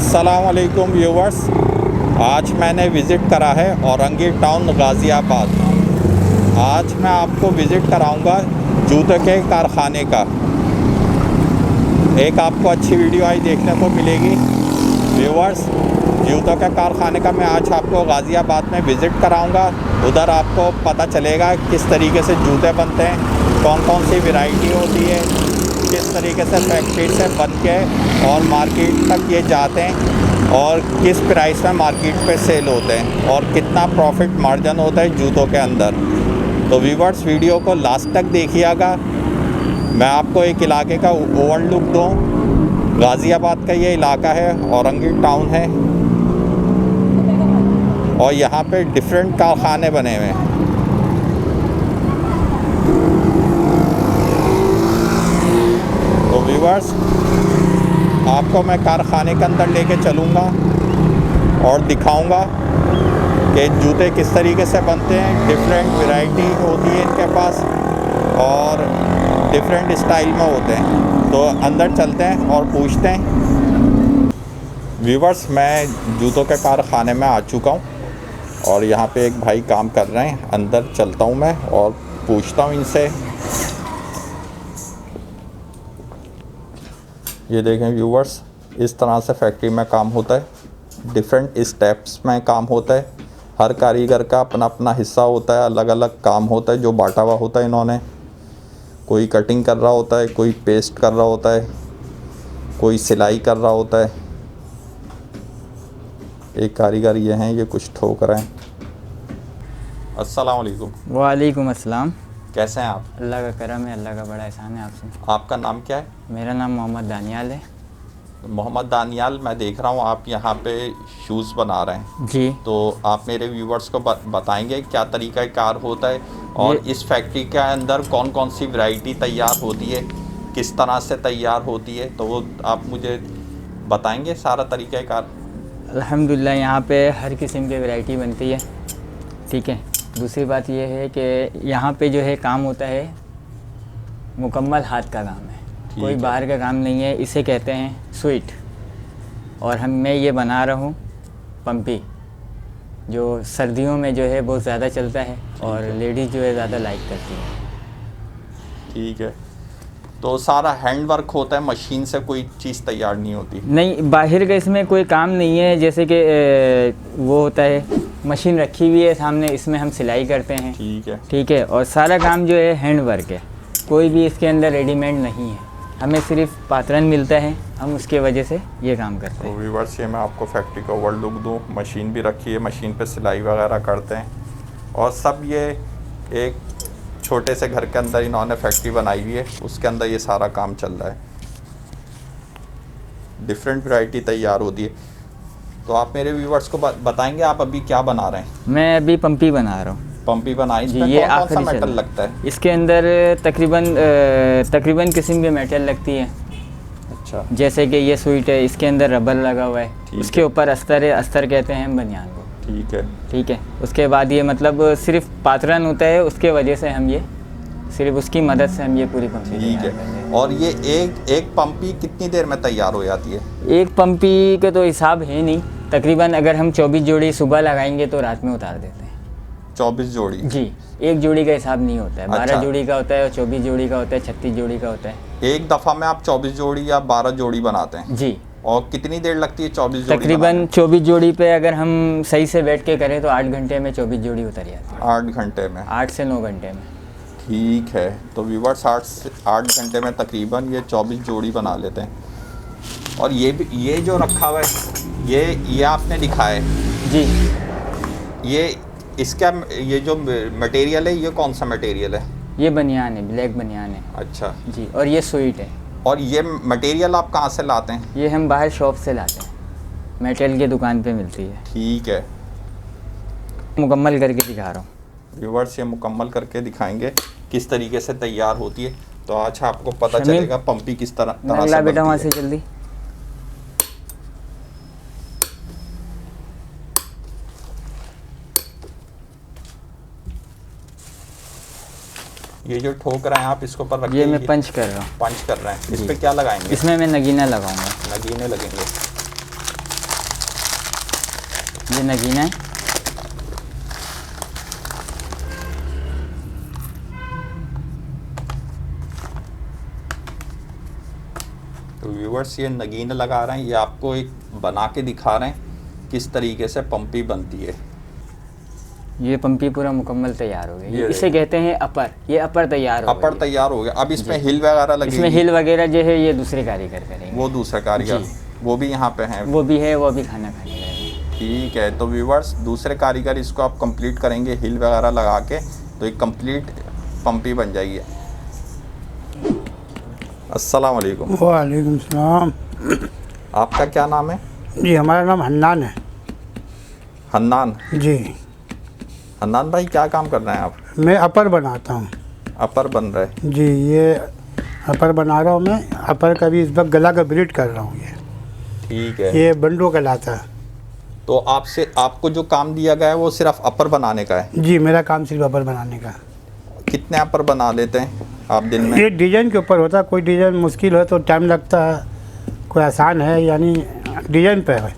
अस्सलामुअलैकुम व्यूवर्स, आज मैंने विज़िट करा है औरंगी टाउन गाज़ियाबाद। आज मैं आपको विज़िट कराऊंगा जूते के कारखाने का। एक आपको अच्छी वीडियो आज देखने को मिलेगी व्यूवर्स। जूतों के कारखाने का मैं आज आपको गाज़ियाबाद में विज़िट कराऊंगा। उधर आपको पता चलेगा किस तरीके से जूते बनते हैं, कौन कौन सी वैरायटी होती है, किस तरीके से फैक्ट्री से बन के और मार्केट तक ये जाते हैं और किस प्राइस में मार्केट पे सेल होते हैं और कितना प्रॉफिट मार्जिन होता है जूतों के अंदर। तो व्यूवर्स, वीडियो को लास्ट तक देखिएगा। मैं आपको एक इलाके का ओवरलुक दूँ। गाज़ियाबाद का ये इलाका है, औरंगी टाउन है और यहाँ पे डिफरेंट कारखाने बने हुए हैं। तो व्यूवर्स, आपको मैं कारखाने के अंदर लेके चलूँगा और दिखाऊंगा कि जूते किस तरीके से बनते हैं। डिफरेंट वैरायटी होती है इनके पास और डिफरेंट स्टाइल में होते हैं। तो अंदर चलते हैं और पूछते हैं। व्यूवर्स, मैं जूतों के कारखाने में आ चुका हूँ और यहाँ पे एक भाई काम कर रहे हैं। अंदर चलता हूँ मैं और पूछता हूँ इनसे। ये देखें व्यूवर्स, इस तरह से फैक्ट्री में काम होता है। डिफरेंट स्टेप्स में काम होता है। हर कारीगर का अपना अपना हिस्सा होता है, अलग अलग काम होता है जो बांटा हुआ होता है इन्होंने। कोई कटिंग कर रहा होता है, कोई पेस्ट कर रहा होता है, कोई सिलाई कर रहा होता है। एक कारीगर ये हैं, ये कुछ ठोक रहे हैं। अस्सलाम वालेकुम। वालेकुम अस्सलाम। कैसे हैं आप? अल्लाह का करम है, अल्लाह का बड़ा एहसान है आपसे। आपका नाम क्या है? मेरा नाम मोहम्मद दानियाल है। मोहम्मद दानियाल, मैं देख रहा हूँ आप यहाँ पे शूज़ बना रहे हैं। जी। तो आप मेरे व्यूवर्स को बताएंगे क्या तरीका कार होता है और इस फैक्ट्री के अंदर कौन कौन सी वैरायटी तैयार होती है, किस तरह से तैयार होती है, तो वो आप मुझे बताएंगे सारा तरीका कार। अल्हम्दुलिल्लाह, यहाँ पे हर किस्म की वैरायटी बनती है। ठीक है। दूसरी बात यह है कि यहाँ पे जो है काम होता है मुकम्मल हाथ का काम है, कोई बाहर का काम नहीं है। इसे कहते हैं स्वीट। और मैं ये बना रहा हूँ पंपी, जो सर्दियों में जो है बहुत ज़्यादा चलता है और लेडीज़ जो है ज़्यादा लाइक करती है। ठीक है। तो सारा हैंड वर्क होता है, मशीन से कोई चीज़ तैयार नहीं होती? नहीं, बाहर का इसमें कोई काम नहीं है। जैसे कि वो होता है, मशीन रखी हुई है सामने, इसमें हम सिलाई करते हैं। ठीक है। ठीक है। और सारा काम जो है हैंड वर्क है, कोई भी इसके अंदर रेडीमेड नहीं है। हमें सिर्फ पात्रन मिलता है, हम उसके वजह से ये काम करते हैं। व्यूअर्स, ये मैं आपको फैक्ट्री का ओवरलुक दूँ। मशीन भी रखी है, मशीन पे सिलाई वगैरह करते हैं और सब ये एक छोटे से घर के अंदर इन्होंने फैक्ट्री बनाई हुई है, उसके अंदर ये सारा काम चल रहा है। डिफरेंट वैरायटी तैयार होती है। तो आप मेरे व्यूवर्स को बताएंगे आप अभी क्या बना रहे हैं? मैं अभी पंपी बना रहा हूँ। पंपी बनाई, इसमें ये कौन सा मेटल लगता है? इसके अंदर तकरीबन किस्म के मेटल लगती है। अच्छा। जैसे कि ये स्वीट है, इसके अंदर रबर लगा हुआ है, उसके ऊपर अस्तर है, अस्तर कहते हैं हम बनियान को। ठीक है। ठीक है। उसके बाद ये मतलब सिर्फ पात्रन होता है, उसके वजह से हम ये सिर्फ उसकी मदद से हम ये पूरी पंपी। ठीक है। और ये एक पंपी कितनी देर में तैयार हो जाती है? एक पंपी का तो हिसाब है नहीं, तकरीबन अगर हम 24 जोड़ी सुबह लगाएंगे तो रात में उतार देते हैं। 24 जोड़ी? जी। एक जोड़ी का हिसाब नहीं होता है। 12 अच्छा। जोड़ी का होता है और 24 जोड़ी का होता है, 36 जोड़ी का होता है। एक दफ़ा में आप 24 जोड़ी या 12 जोड़ी बनाते हैं? जी। और कितनी देर लगती है 24 जोड़ी? तकरीबन 24 जोड़ी पे अगर हम सही से बैठ के करें तो 8 घंटे में 24 जोड़ी उतर जाती है। 8 घंटे में? 8 से 9 घंटे में। ठीक है। तो व्यूवर्स, 8 घंटे में तकरीबन ये 24 जोड़ी बना लेते हैं। और ये जो रखा हुआ है, ये आपने दिखाया है? जी। ये जो मटेरियल है, ये कौन सा मटेरियल है? ये बनियान है, ब्लैक बनियान है। अच्छा जी। और ये स्वीट है। और ये मटेरियल आप कहाँ से लाते हैं? ये हम बाहर शॉप से लाते हैं, मेटल की दुकान पे मिलती है। ठीक है। मुकम्मल करके दिखा रहा हूँ व्यूवर्स, ये मुकम्मल करके दिखाएंगे किस तरीके से तैयार होती है। तो आज आपको पता चलेगा पंपी किस तरह से बनती है। बेटा वहाँ से जल्दी। ये जो ठोक रहे हैं आप, इसको ऊपर रखिए। ये मैं पंच कर रहा हूँ। पंच कर रहे हैं। इस पे क्या लगाएंगे? इसमें मैं नगीना लगाऊंगा। नगीने लगेंगे। ये नगीना है। तो व्यूअर्स ये नगीना लगा रहे हैं, ये आपको एक बना के दिखा रहे हैं किस तरीके से पंपी बनती है। ये पंपी पूरा मुकम्मल तैयार हो गया। ये इसे कहते हैं अपर। ये अपर तैयार हो अपर गया। तैयार हो गया। अब इसमें हिल वगैरह लगेगी? इसमें हिल वगैरह जो है ये दूसरे कारीगर करेंगे। वो दूसरे कारीगर, जी। वो भी यहाँ पे हैं? वो भी है, वो भी खाना खाने गए। ठीक है। तो व्यूअर्स दूसरे कारीगर इसको आप कंप्लीट करेंगे हिल वगैरह लगा के, तो एक कंप्लीट पंपी बन जाएगी। अस्सलाम वालेकुम। वालेकुम सलाम। आपका क्या नाम है? जी हमारा नाम हन्नान है। हन्नान। जी हन्नान भाई क्या काम कर रहे हैं आप? मैं अपर बनाता हूँ। अपर बन रहे हैं? जी ये अपर बना रहा हूँ मैं। अपर का भी इस वक्त गला का ब्रीड कर रहा हूँ। ये ठीक है। ये बंडो कहलाता है। तो आपको जो काम दिया गया है वो सिर्फ अपर बनाने का है? जी मेरा काम सिर्फ अपर बनाने का। कितने अपर बना लेते हैं आप दिन में? ये डिज़ाइन के ऊपर होता है। कोई डिज़ाइन मुश्किल हो तो टाइम लगता है, कोई आसान है, यानी डिज़ाइन पे है।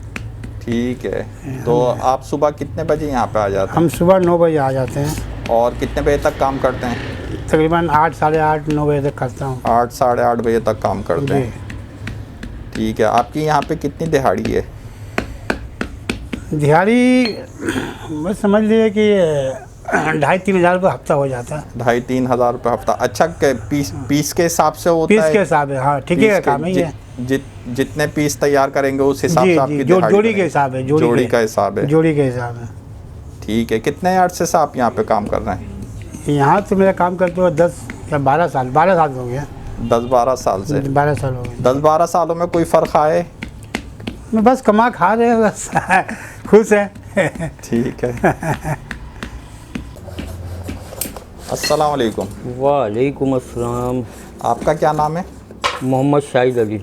ठीक है। तो आप सुबह कितने बजे यहाँ पे आ जाते हैं? हम सुबह 9 बजे आ जाते हैं। और कितने बजे तक काम करते हैं? तकरीबन 8, साढ़े 8, 9 बजे तक करता हूँ। 8, साढ़े 8 बजे तक काम करते जी हैं। ठीक है। आपकी यहाँ पे कितनी दिहाड़ी है? दिहाड़ी बस समझ लीजिए कि 2,500-3 हज़ार रुपये हफ्ता हो जाता है। 2,500-3 हज़ार रुपये हफ्ता। अच्छा पीस के हिसाब से होता पीस है? के हिसाब है। हाँ ठीक है, काम है ये। जितने पीस तैयार करेंगे उस हिसाब जी से आपकी जी दिहाड़ी जोड़ी बनेगी? के हिसाब है। जोड़ी का हिसाब है। जोड़ी के हिसाब है। ठीक है। कितने अरसे से आप यहाँ पे काम कर रहे हैं? यहाँ तो मेरा काम करते हुए 10 या 12 साल हो गया। 10-12 साल से? 12 साल हो गए। 10-12 सालों में कोई फ़र्क आए? बस कमा खा रहे हैं, बस खुश है। ठीक है। अस्सलाम वालेकुम। वालेकुम अस्सलाम। आपका क्या नाम है? मोहम्मद शाहिद अली।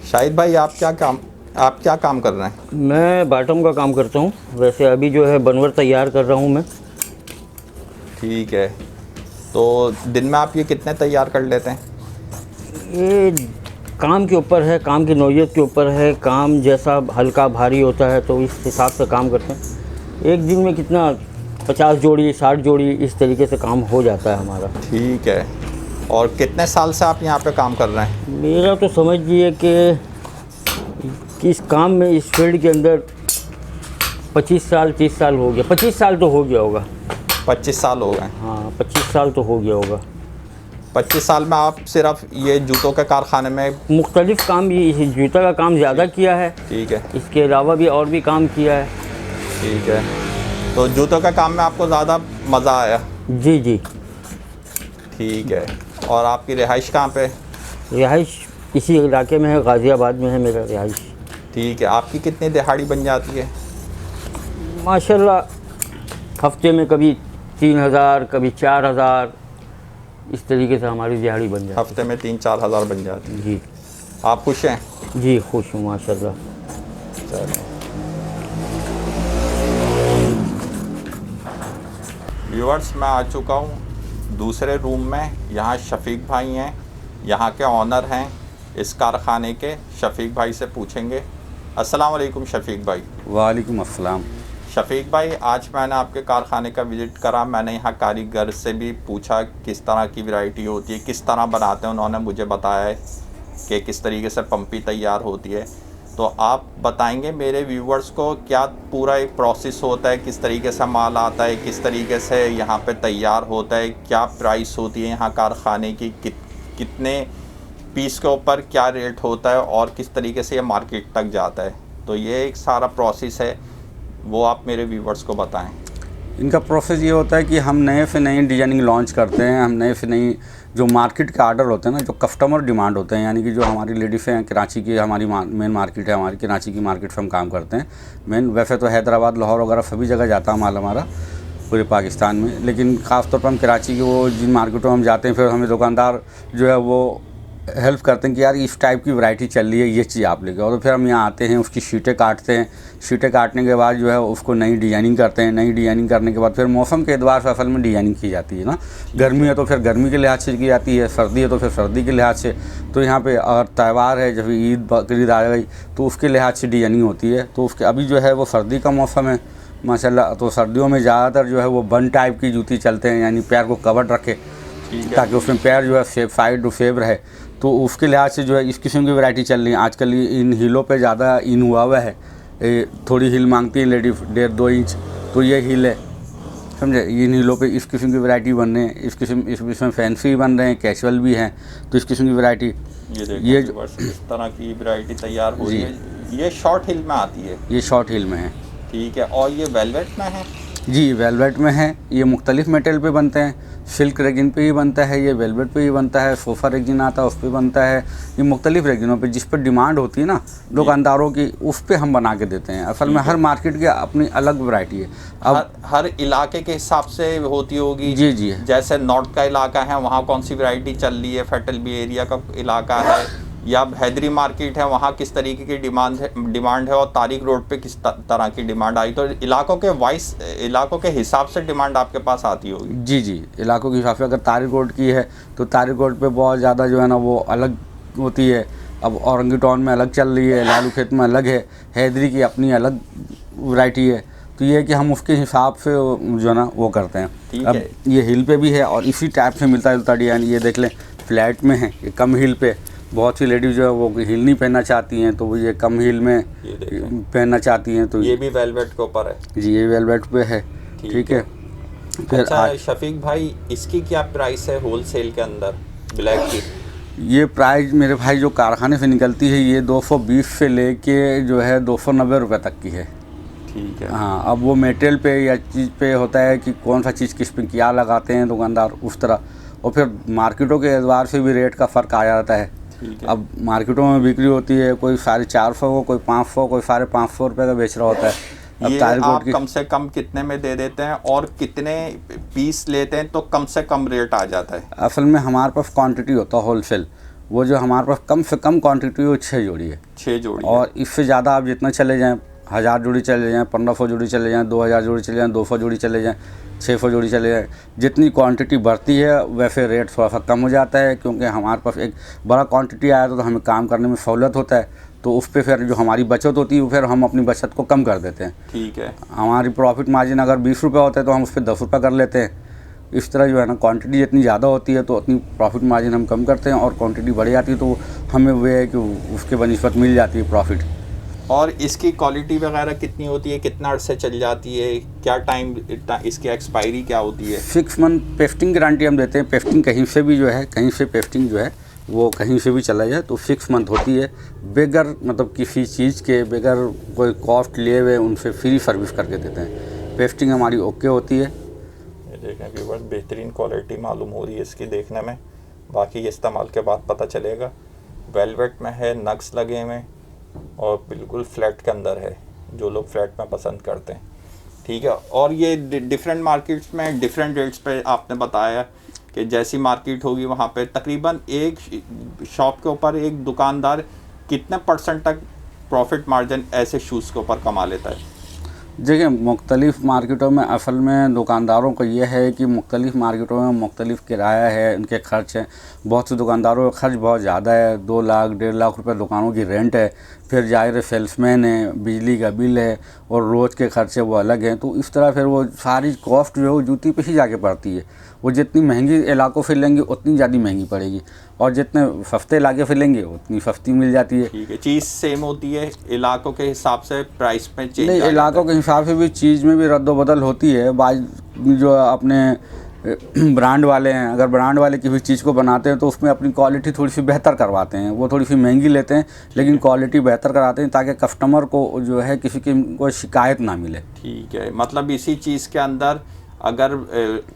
शाहिद भाई आप क्या काम कर रहे हैं? मैं बॉटम का काम करता हूँ। वैसे अभी जो है बनवर तैयार कर रहा हूँ मैं। ठीक है। तो दिन में आप ये कितने तैयार कर लेते हैं? ये काम के ऊपर है, काम की नौइयत के ऊपर है। काम जैसा हल्का भारी होता है तो इस हिसाब से काम करते हैं। एक दिन में कितना 50 जोड़ी 60 जोड़ी इस तरीके से काम हो जाता है हमारा। ठीक है। और कितने साल से आप यहाँ पे काम कर रहे हैं? मेरा तो समझिए कि इस काम में, इस फील्ड के अंदर 25 साल 30 साल हो गया। 25 साल तो हो गया होगा। 25 साल हो गए? हाँ 25 साल तो हो गया होगा। 25 साल में आप सिर्फ ये जूतों के कारखाने में? मुख्तलिफ काम, ये जूता का काम ज़्यादा किया है। ठीक है। इसके अलावा भी और भी काम किया है। ठीक है। तो जूतों के काम में आपको ज़्यादा मज़ा आया? जी जी। ठीक है। और आपकी रिहाइश कहाँ पे? रिहाइश इसी इलाके में है, गाज़ियाबाद में है मेरा रिहाइश। ठीक है। आपकी कितनी दिहाड़ी बन जाती है? माशाल्लाह हफ्ते में कभी 3,000 कभी 4,000 इस तरीके से हमारी दिहाड़ी बन जाती हफ्ते में 3-4 हज़ार बन जाती है। है। जी आप खुश हैं? जी खुश हूँ माशाल्लाह। चलो। व्यूअर्स मैं आ चुका हूँ दूसरे रूम में। यहाँ शफीक भाई हैं, यहाँ के ऑनर हैं इस कारखाने के। शफीक भाई से पूछेंगे। अस्सलाम वालेकुम शफीक भाई। वालेकुम अस्सलाम। शफीक भाई आज मैंने आपके कारखाने का विज़िट करा। मैंने यहाँ कारीगर से भी पूछा किस तरह की वैरायटी होती है, किस तरह बनाते हैं। उन्होंने मुझे बताया है कि किस तरीके से पंपी तैयार होती है। तो आप बताएंगे मेरे व्यूवर्स को क्या पूरा एक प्रोसेस होता है, किस तरीके से माल आता है, किस तरीके से यहाँ पे तैयार होता है, क्या प्राइस होती है यहाँ कारखाने की, कितने पीस के ऊपर क्या रेट होता है और किस तरीके से ये मार्केट तक जाता है। तो ये एक सारा प्रोसेस है, वो आप मेरे व्यूवर्स को बताएं। इनका प्रोसेस ये होता है कि हम नए से नई डिजाइनिंग लॉन्च करते हैं। हम नए से नई जो मार्केट के आर्डर होते हैं ना, जो कस्टमर डिमांड होते हैं, यानी कि जो हमारी लेडीज़ हैं, कराची की हमारी मेन मार्केट है, हमारी कराची की मार्केट से हम काम करते हैं। मेन वैसे तो हैदराबाद, लाहौर वगैरह सभी जगह जाता है माल हमारा पूरे पाकिस्तान में, लेकिन ख़ास तौर पर हम कराची की वो जिन मार्केटों में हम जाते हैं, फिर हमें दुकानदार जो है वो हेल्प करते हैं कि यार इस टाइप की वैरायटी चल रही है, ये चीज़ आप लेके आओ। तो फिर हम यहाँ आते हैं, उसकी शीटें काटते हैं, शीटें काटने के बाद जो है उसको नई डिजाइनिंग करते हैं। नई डिजाइनिंग करने के बाद फिर मौसम के एतबार से असल में डिजाइनिंग की जाती है ना। गर्मी है तो फिर गर्मी के लिहाज से की जाती है, सर्दी है तो फिर सर्दी के लिहाज से। तो यहाँ पे अगर त्यौहार है, जब ईद बकरीद आ गई तो उसके लिहाज से डिजाइनिंग होती है। तो उसके अभी जो है वो सर्दी का मौसम है माशाल्लाह, तो सर्दियों में ज़्यादातर जो है वो बन टाइप की जूती चलते हैं, यानी पैर को कवर्ड रखे ताकि उसमें पैर जो है सेफ साइड टू सेफ रहे। तो उसके लिहाज से जो है इस किस्म की वैरायटी चल रही है आजकल। इन हीलों पे ज़्यादा इन हुआ हुआ है। थोड़ी हील मांगती है लेडी 1.5-2 इंच, तो ये हील है, समझे। इन हीलों पे इस किस्म की वैरायटी बन रहे हैं। इसमें फैंसी भी बन रहे हैं, कैजुअल भी हैं। तो इस किस्म की वैरायटी ये इस तरह की वैरायटी तैयार हो रही है। ये शॉर्ट हिल में आती है, ये शॉर्ट हिल में है। ठीक है। और ये वेलवेट में है? जी वेलवेट में है। ये मुख्तलिफ मेटेरियल पे बनते हैं, सिल्क रेजिन पे ही बनता है, ये वेलवेट पे ही बनता है, सोफ़ा रेजिन आता है उस पर बनता है। ये मुख्तलिफ रेजिनों पे जिस पर डिमांड होती है ना दुकानदारों की, उस पर हम बना के देते हैं। असल में हर मार्केट की अपनी अलग वैरायटी है। अब हर इलाके के हिसाब से होती होगी। जी जी जैसे नॉर्थ का इलाका है, वहाँ कौन सी वैरायटी चल रही है, फैटल बी एरिया का इलाका है या हैदरी मार्केट है, वहाँ किस तरीके की डिमांड है और तारिक रोड पे किस तरह की डिमांड आई। तो इलाकों के हिसाब से डिमांड आपके पास आती होगी। जी जी, इलाकों के हिसाब से अगर तारिक रोड की है तो तारिक रोड पे बहुत ज़्यादा जो है ना वो अलग होती है। अब औरंगी टाउन में अलग चल रही है, लालू खेत में अलग है, हैदरी की अपनी अलग वैरायटी है। तो ये है कि हम उसके हिसाब से जो है ना वो करते हैं। अब ये हिल पे भी है और इसी टाइप से मिलता जुलता डिजाइन। ये देख लें फ्लैट में है, ये कम हिल पे। बहुत सी लेडीज़ जो है वो हिल नहीं पहनना चाहती हैं, तो वो ये कम हिल में पहनना चाहती हैं। तो ये भी वेलवेट के ऊपर है जी, ये वेलवेट पे है, ठीक है। फिर अच्छा शफीक भाई, इसकी क्या प्राइस है होलसेल के अंदर ब्लैक की? ये प्राइस मेरे भाई जो कारखाने से निकलती है ये 220 से लेके जो है 290 रुपये तक की है, ठीक है। हाँ, अब वो मेटेरियल पे या चीज़ पे होता है कि कौन सा चीज़ किस पे क्या लगाते हैं दुकानदार, उस तरह। और फिर मार्केटों के एतबार से भी रेट का फ़र्क आ जाता है। अब मार्केटों में बिक्री होती है, कोई 450 को, कोई 500, कोई 550 रुपये का बेच रहा होता है। अब ये आप कम से कम कितने में दे देते हैं और कितने पीस लेते हैं तो कम से कम रेट आ जाता है? असल में हमारे पास क्वांटिटी होता है होलसेल। वो जो हमारे पास कम से कम क्वांटिटी है वो 6 जोड़ी है। 6 जोड़ी। और इससे ज़्यादा आप जितना चले जाएँ, 1000 जोड़ी चले जाएँ, 1500 जोड़ी चले जाएँ, 2000 जोड़ी चले जाएँ, 200 जोड़ी चले जाएँ, 600 जोड़ी चले जाएँ, जितनी क्वांटिटी बढ़ती है वैसे रेट थोड़ा सा कम हो जाता है। क्योंकि हमारे पास एक बड़ा क्वांटिटी आया तो हमें काम करने में सहूलत होता है। तो उस पर फिर जो हमारी बचत होती है फिर हम अपनी बचत को कम कर देते हैं। ठीक है। हमारी प्रॉफिट मार्जिन अगर 20 रुपये होता है तो हम उस पर 10 रुपये कर लेते हैं। इस तरह जो है ना क्वांटिटी जितनी ज़्यादा होती है तो उतनी प्रॉफिट मार्जिन हम कम करते हैं, और क्वांटिटी बढ़ जाती है तो हमें वो है कि उसके बनिस्बत मिल जाती है प्रॉफिट। और इसकी क्वालिटी वगैरह कितनी होती है, कितना अर्से चल जाती है, क्या टाइम इसकी एक्सपायरी क्या होती है? 6 मंथ पेस्टिंग गारंटी हम देते हैं। पेस्टिंग कहीं से भी जो है, कहीं से पेस्टिंग जो है वो कहीं से भी चला जाए तो 6 मंथ होती है, बगैर मतलब किसी चीज़ के, बगैर कोई कॉस्ट लिए हुए उनसे फ्री सर्विस करके देते हैं। पेस्टिंग हमारी ओके होती है। ये देखें व्यूअर्स, बेहतरीन क्वालिटी मालूम हो रही है इसकी देखने में, बाकी इस्तेमाल के बाद पता चलेगा। वेलवेट में है, नक्स लगे हुए और बिल्कुल फ्लैट के अंदर है, जो लोग फ्लैट में पसंद करते हैं, ठीक है। और ये डिफरेंट मार्केट्स में डिफरेंट रेट्स पे आपने बताया कि जैसी मार्केट होगी वहाँ पे तकरीबन एक शॉप के ऊपर एक दुकानदार कितने % तक प्रॉफिट मार्जिन ऐसे शूज़ के ऊपर कमा लेता है? देखिए मुख्तलिफ़ मार्केटों में असल में दुकानदारों को ये है कि मुख्तलिफ़ मार्केटों में मुख्तलिफ़ किराया है, उनके खर्च हैं। बहुत से दुकानदारों का खर्च बहुत ज़्यादा है, 2 लाख 1.5 लाख रुपए दुकानों की रेंट है, फिर जाहिर सेल्समैन है, बिजली का बिल है और रोज़ के खर्चे वो अलग हैं। तो इस तरह फिर वो सारी कॉस्ट जो है वो जूती पे ही जाके पड़ती है। वो जितनी महंगी इलाकों से लेंगे उतनी ज़्यादा महंगी पड़ेगी, और जितने सस्ते इलाके से लेंगे उतनी सस्ती मिल जाती है। ठीक है, चीज़ सेम होती है, इलाकों के हिसाब से प्राइस में चेंज नहीं, इलाकों के हिसाब से भी चीज़ में भी रद्द-बदल होती है। बाज जो अपने ब्रांड वाले हैं, अगर ब्रांड वाले किसी चीज़ को बनाते हैं तो उसमें अपनी क्वालिटी थोड़ी सी बेहतर करवाते हैं। वो थोड़ी सी महंगी लेते हैं लेकिन क्वालिटी बेहतर कराते हैं ताकि कस्टमर को जो है किसी की कोई शिकायत ना मिले। ठीक है, मतलब इसी चीज़ के अंदर अगर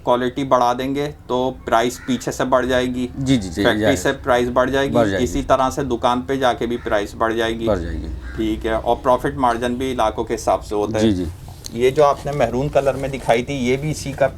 क्वालिटी बढ़ा देंगे तो प्राइस पीछे से बढ़ जाएगी। जी जी जी, फैक्ट्री से प्राइस बढ़ जाएगी, इसी तरह से दुकान पे जाके भी प्राइस बढ़ जाएगी। ठीक है, और प्रॉफिट मार्जिन भी इलाकों के हिसाब से होता है। जी जी। ये जो आपने मेहरून कलर में दिखाई थी ये भी इसी का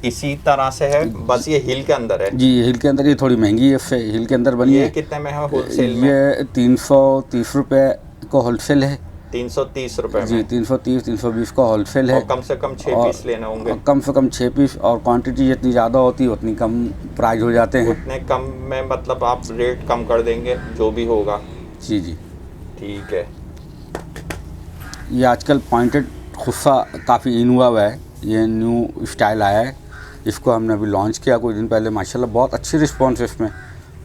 इसी तरह से है, बस ये हिल के अंदर है। जी हिल के अंदर ये थोड़ी महंगी है, हिल के अंदर बनी ये है। कितने में है होलसेल में? ये 330 रुपये को होलसेल है 330 रुपए जी, में। 330-320 का होलसेल है। और कम से कम 6 पीस लेने होंगे। कम से कम 6 पीस, और क्वांटिटी जितनी ज़्यादा होती है उतनी कम प्राइस हो जाते हैं। उतने कम में मतलब आप रेट कम कर देंगे जो भी होगा। जी जी। ठीक है। ये आजकल पॉइंटेड खुफा काफ़ी इन हुआ है, ये न्यू स्टाइल आया है, इसको हमने अभी लॉन्च किया कुछ दिन पहले। माशाल्लाह बहुत अच्छी रिस्पॉन्स है इसमें।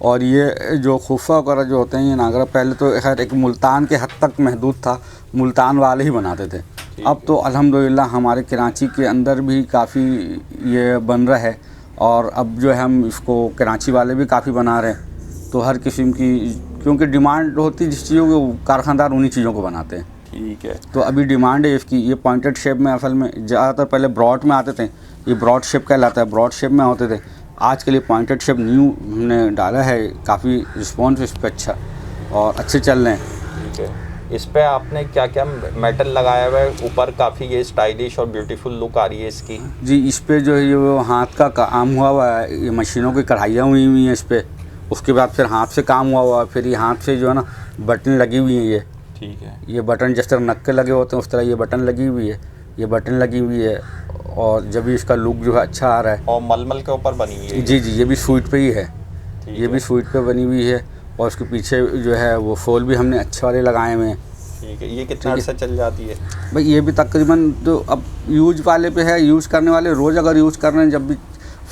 और ये जो खुफा वगैरह जो होते हैं ये नागरा पहले तो खैर एक मुल्तान के हद तक महदूद था, मुल्तान वाले ही बनाते थे। अब तो अल्हम्दुलिल्लाह हमारे कराची के अंदर भी काफ़ी ये बन रहा है, और अब जो है हम इसको कराची वाले भी काफ़ी बना रहे हैं। तो हर किस्म की, क्योंकि डिमांड होती है जिस चीज़ों की, कारखानदार उन्हीं चीज़ों को बनाते हैं। ठीक है। तो अभी डिमांड है इसकी। ये पॉइंटेड शेप में असल में ज़्यादातर पहले ब्रॉड में आते थे, ये ब्रॉड शेप कहलाता है, ब्रॉड शेप में होते थे। आज के लिए पॉइंटेड शेप न्यू हमने डाला है, काफ़ी रिस्पॉन्स इस पर अच्छा और अच्छे चल रहे हैं। ठीक है। इस पे आपने क्या क्या मेटल लगाया हुआ है ऊपर? काफ़ी ये स्टाइलिश और ब्यूटीफुल लुक आ रही है इसकी। जी इस पे जो है ये वो हाथ का काम हुआ है, ये मशीनों की कढ़ाइयाँ हुई हुई हैं इस पर। उसके बाद फिर हाथ से काम हुआ है, फिर ये हाथ से जो है ना बटन लगी हुई हैं। ये ठीक है। ये बटन जिस तरह नक्के लगे होते हैं उस तरह ये बटन लगी हुई है, ये बटन लगी हुई है। और जब भी इसका लुक जो है अच्छा आ रहा है। और मलमल के ऊपर बनी हुई है। जी जी, ये भी सूट पे ही है, ठीक ये भी सूट पे बनी हुई है। और उसके पीछे जो है वो फॉल भी हमने अच्छे वाले लगाए हुए हैं। ठीक है। ये कितना अर्सा चल जाती है? भाई ये भी तकरीबन तो अब यूज वाले पे है, यूज़ करने वाले रोज़ अगर यूज़ कर रहे हैं जब भी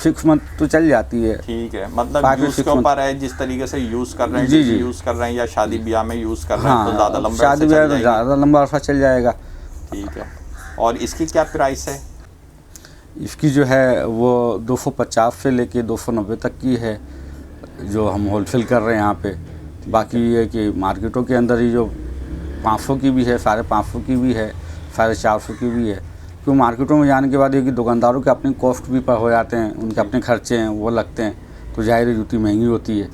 6 मंथ तो चल जाती है। ठीक है। मतलब 5 to यूज़ 6 के ऊपर है, जिस तरीके से यूज़ कर रहे हैं, जी, जी। यूज़ कर रहे हैं या शादी ब्याह में यूज़ कर रहे हैं तो ज़्यादा लंबा शादी ब्याह में ज़्यादा लंबा अर्सा चल जाएगा। ठीक है। और इसकी क्या प्राइस है? इसकी जो है वो 250 से लेके 290 तक की है जो हम होलसेल कर रहे हैं यहाँ पे। बाकी ये है कि मार्केटों के अंदर ही जो 500 की भी है, 550 की भी है, 450 की भी है। क्यों मार्केटों में जाने के बाद ये कि दुकानदारों के अपने कॉस्ट भी पर हो जाते हैं, उनके अपने खर्चे हैं वो लगते हैं, तो जाहिर है जूती महंगी होती है।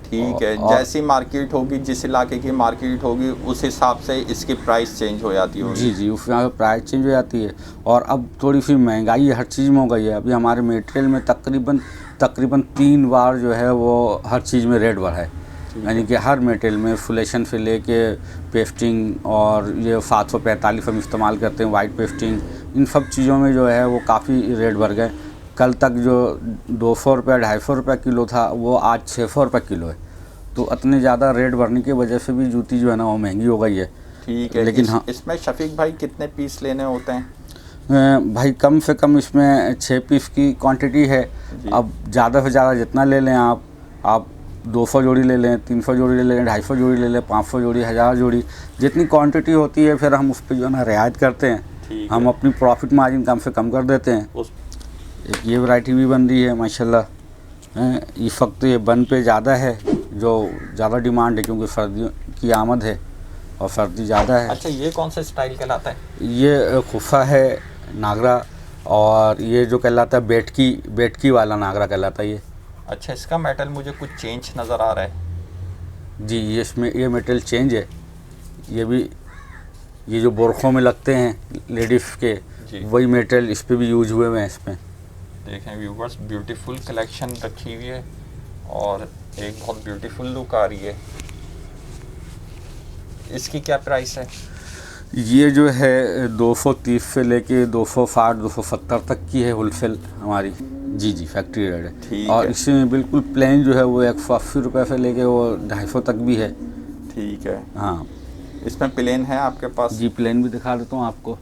ठीक है। जैसी मार्केट होगी, जिस इलाके की मार्केट होगी उस हिसाब से इसकी प्राइस चेंज हो जाती होगी। जी जी, उस यहाँ पर प्राइस चेंज हो जाती है। और अब थोड़ी सी महंगाई हर चीज़ में हो गई है। अभी हमारे मटेरियल में तकरीबन 3 बार जो है वो हर चीज़ में रेट बढ़ा है। यानी कि हर मटेरियल में फुलेशन से लेके पेस्टिंग, और ये 745 हम इस्तेमाल करते हैं वाइट पेस्टिंग, इन सब चीज़ों में जो है वो काफ़ी रेट बढ़ गए। कल तक जो 200 रुपये 250 रुपये किलो था वो आज 600 रुपये किलो है। तो इतने ज़्यादा रेट बढ़ने की वजह से भी जूती जो है ना वो महंगी हो गई है। ठीक है। लेकिन हाँ, इसमें शफीक भाई कितने पीस लेने होते हैं? भाई कम से कम इसमें 6 पीस की क्वांटिटी है। अब ज़्यादा से ज़्यादा जितना ले लें आप 200 जोड़ी ले लें, 300 जोड़ी ले लें, 250 जोड़ी ले लें, 500 जोड़ी, 1000 जोड़ी, जितनी क्वांटिटी होती है फिर हम उस पर जो है ना रियायत करते हैं। हम अपनी प्रॉफिट मार्जिन कम से कम कर देते हैं। एक ये वैरायटी भी बन रही है माशाल्लाह। इस वक्त ये बन पे ज़्यादा है, जो ज़्यादा डिमांड है क्योंकि सर्दियों की आमद है और सर्दी ज़्यादा है। अच्छा, ये कौन सा स्टाइल कहलाता है? ये खुफा है नागरा, और ये जो कहलाता है बेटकी वाला नागरा कहलाता है ये। अच्छा, इसका मेटल मुझे कुछ चेंज नज़र आ रहा है। जी ये मेटल चेंज है। ये भी ये जो बोरखों में लगते हैं लेडीज़ के, वही मेटल इस पर भी यूज हुए हुए हैं इसमें। देखें व्यूवर्स, ब्यूटीफुल कलेक्शन रखी हुई है और एक बहुत ब्यूटीफुल लुक आ रही है। इसकी क्या प्राइस है? ये जो है 230 से लेके 260 270 तक की है होलसेल हमारी। जी जी, फैक्ट्री रेट है। और इसमें बिल्कुल प्लेन जो है वो 180 रुपये से लेके वो 250 तक भी है। ठीक है। हाँ, इसमें प्लेन है आपके पास? जी प्लेन भी दिखा देता हूँ आपको।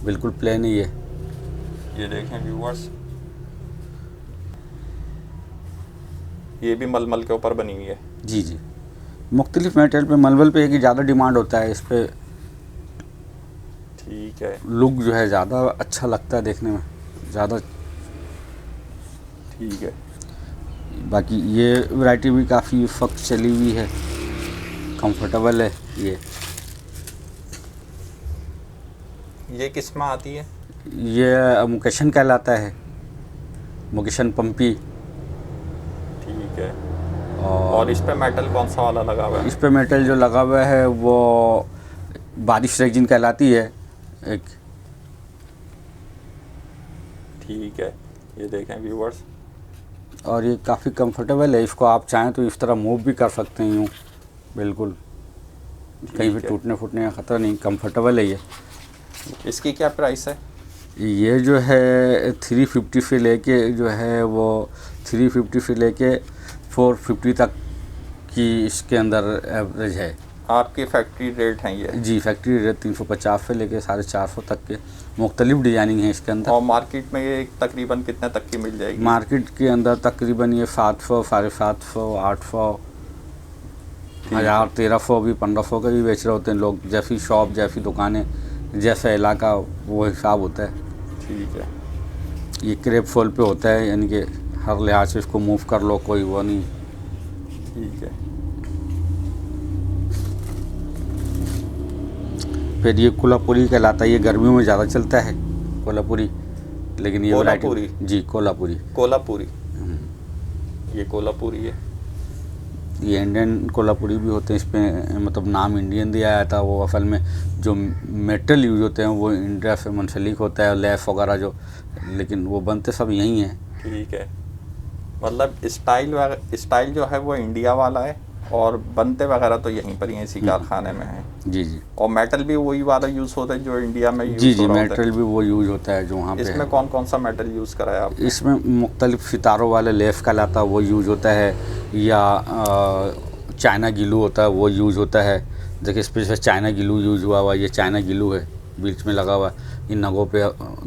बिल्कुल प्लेन ही है। ये देखें व्यूवर्स, ये भी मलमल के ऊपर बनी हुई है। जी जी, मुख्तलिफ मेटेरियल पे मलमल पे एक ही ज़्यादा डिमांड होता है, इस पे ठीक है। लुक जो है ज़्यादा अच्छा लगता है देखने में ज़्यादा। ठीक है। बाकी ये वैरायटी भी काफ़ी वक्त चली हुई है, कंफर्टेबल है। ये किस में आती है? ये मुकेशन कहलाता है। मुकेशन पंपी। ठीक है। और इस पे मेटल कौन सा वाला लगा हुआ है? इस पे मेटल जो लगा हुआ है वो बारिश रेजिन कहलाती है एक। ठीक है, ये देखें व्यूवर्स। और ये काफ़ी कंफर्टेबल है, इसको आप चाहें तो इस तरह मूव भी कर सकते हैं यूँ, बिल्कुल कहीं भी है। टूटने फूटने का ख़तरा नहीं, कंफर्टेबल है ये। इसकी क्या प्राइस है? ये जो है 350 से लेके जो है वो 350 से लेके 450 तक की इसके अंदर एवरेज है। आपकी फैक्ट्री रेट है ये? जी, फैक्ट्री रेट 350 से लेके 450 तक के मुख्तलिफ डिज़ाइनिंग है इसके अंदर। और मार्केट में ये तकरीबन कितने तक की मिल जाएगी? मार्केट के अंदर तकरीबन ये 700, 750, 800, 1000, 1300 भी, 1500 का भी बेच रहे होते हैं लोग। जैसी शॉप, जैसी दुकानें, जैसा इलाका, वो हिसाब होता है। ठीक है। ये क्रेप फोल पे होता है, यानी कि हर लिहाज से इसको मूव कर लो, कोई वो नहीं। ठीक है। फिर ये कोल्हापुरी कहलाता है, ये गर्मियों में ज़्यादा चलता है कोल्हापुरी, लेकिन ये कोल्हापुरी? वैरायटी जी कोल्हापुरी। कोल्हापुरी, ये कोल्हापुरी है। ये इंडियन कोल्हापुरी भी होते हैं, इसमें मतलब नाम इंडियन दिया आया था। वो असल में जो मेटल यूज होते हैं वो इंडिया से मुंसलिक होता है, लैफ वगैरह जो, लेकिन वो बनते सब यहीं हैं। ठीक है, मतलब स्टाइल जो है वो इंडिया वाला है और बनते वगैरह तो यहीं पर ही इसी कारखाने में है। जी जी। और मेटल भी वही वाला यूज़ होता है जो इंडिया में यूज़ जी जी, हो रहा होता मेटल भी वो यूज होता है जो वहाँ है। पे इसमें है। कौन कौन सा मेटल यूज़ करा है आपने? इसमें मुख्तलिफ सितारों वाले लेफ कहलाता है वो यूज होता है, या चाइना गिलू होता है वो यूज होता है। देखिए इस पर चाइना गिलू यूज हुआ हुआ, ये चाइना गिलू है, बीच में लगा हुआ। इन नगों पे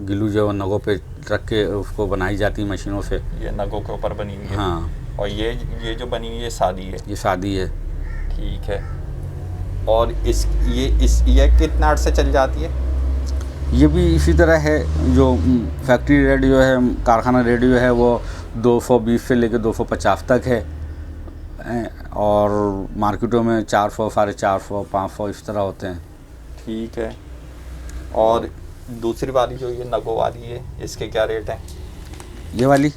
गिलू जो है नगों पे रख के उसको बनाई जाती है मशीनों से। ये नगों के ऊपर बनी हुई है। हाँ, और ये जो बनी हुई है ये शादी है। ये शादी है। ठीक है। और ये कितना अर्से से चल जाती है? ये भी इसी तरह है, जो फैक्ट्री रेट जो है, कारखाना रेट जो है वो 220 से लेकर 250 तक है, और मार्केटों में 400, 450, 500 इस तरह होते हैं। ठीक है। और दूसरी वाली जो ये नगों वाली है, इसके क्या रेट हैं? ये वाली,